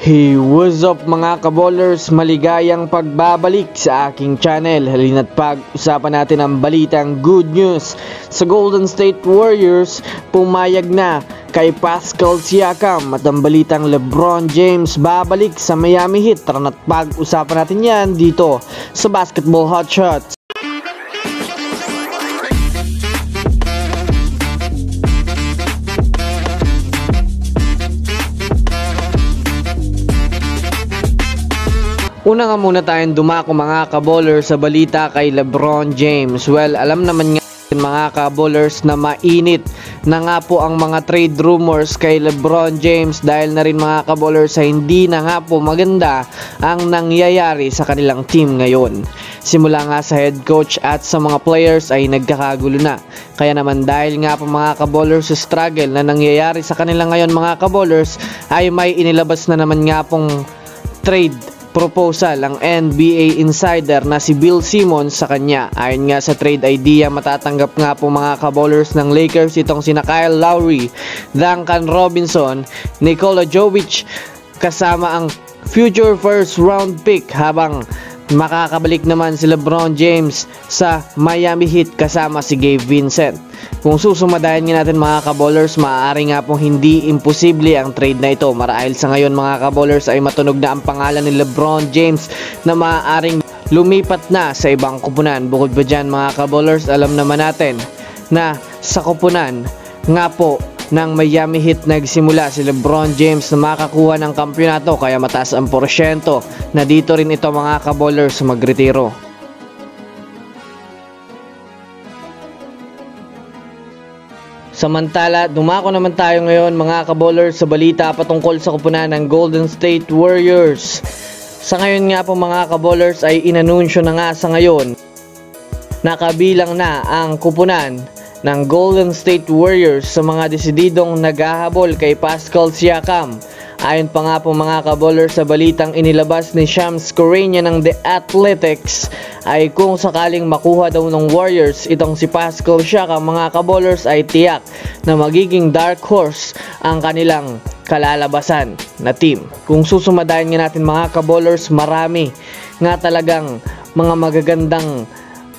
Hey, what's up mga kaballers? Maligayang pagbabalik sa aking channel. Halina't pag-usapan natin ang balitang good news. Sa Golden State Warriors, pumayag na kay Pascal Siakam at ang balitang LeBron James babalik sa Miami Heat. Tara na't pag-usapan natin yan dito sa Basketball Hotshots. Una nga muna tayong dumako mga kaballers sa balita kay LeBron James. Well, alam naman nga mga kaballers na mainit na nga po ang mga trade rumors kay LeBron James dahil na rin mga kaballers sa hindi na nga po maganda ang nangyayari sa kanilang team ngayon. Simula nga sa head coach at sa mga players ay nagkakagulo na. Kaya naman dahil nga po mga kaballers sa struggle na nangyayari sa kanila ngayon mga kaballers ay may inilabas na naman nga pong trade proposal ang NBA insider na si Bill Simmons sa kanya. Ayon nga sa trade idea, matatanggap nga po mga kaballers ng Lakers itong sina Kyle Lowry, Duncan Robinson, Nikola Jovic kasama ang future first round pick, habang makakabalik naman si LeBron James sa Miami Heat kasama si Gabe Vincent. Kung susumadayan nga natin mga kaballers, maaari nga pong hindi imposible ang trade na ito marahil sa ngayon mga kaballers ay matunog na ang pangalan ni LeBron James na maaaring lumipat na sa ibang kupunan. Bukod ba dyan mga kaballers, alam naman natin na sa kupunan nga po ng Miami Heat nagsimula si LeBron James na makakuha ng kampyonato, kaya mataas ang porsyento na dito rin ito mga kaballers magretiro. Samantala, dumako naman tayo ngayon mga kaballers sa balita patungkol sa kupunan ng Golden State Warriors. Sa ngayon nga po mga kaballers ay inanunsyo na nga sa ngayon na kabilang na ang kupunan ng Golden State Warriors sa mga desididong naghahabol kay Pascal Siakam. Ayon pa nga po mga kaballers sa balitang inilabas ni Shams Charania ng The Athletics ay kung sakaling makuha daw ng Warriors itong si Pascal Siakam mga kaballers ay tiyak na magiging dark horse ang kanilang kalalabasan na team. Kung susumadayan nga natin mga kaballers, marami nga talagang mga magagandang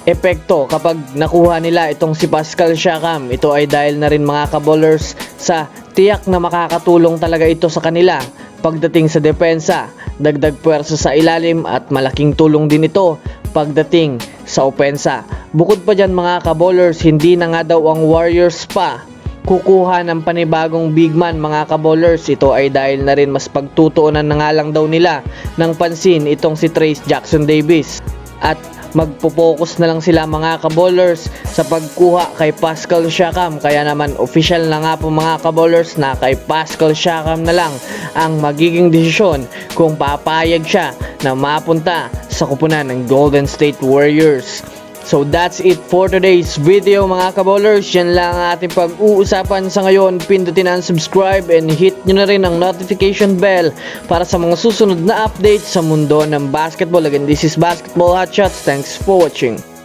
epekto kapag nakuha nila itong si Pascal Siakam. Ito ay dahil na rin mga kaballers sa tiyak na makakatulong talaga ito sa kanila pagdating sa depensa, dagdag puwersa sa ilalim at malaking tulong din ito pagdating sa opensa. Bukod pa dyan mga kaballers, hindi na nga daw ang Warriors pa kukuha ng panibagong big man mga kaballers. Ito ay dahil na rin mas pagtutuunan na nga lang daw nila ng pansin itong si Trayce Jackson-Davis at magpo-focus na lang sila mga kaballers sa pagkuha kay Pascal Siakam. Kaya naman official na nga po mga kaballers na kay Pascal Siakam na lang ang magiging desisyon kung papayag siya na mapunta sa kupunan ng Golden State Warriors. So that's it for today's video mga kaballers. Yan lang ang ating pag-uusapan sa ngayon. Pindutin ang subscribe and hit nyo na rin ang notification bell para sa mga susunod na updates sa mundo ng basketball. Again, this is Basketball Hotshots. Thanks for watching.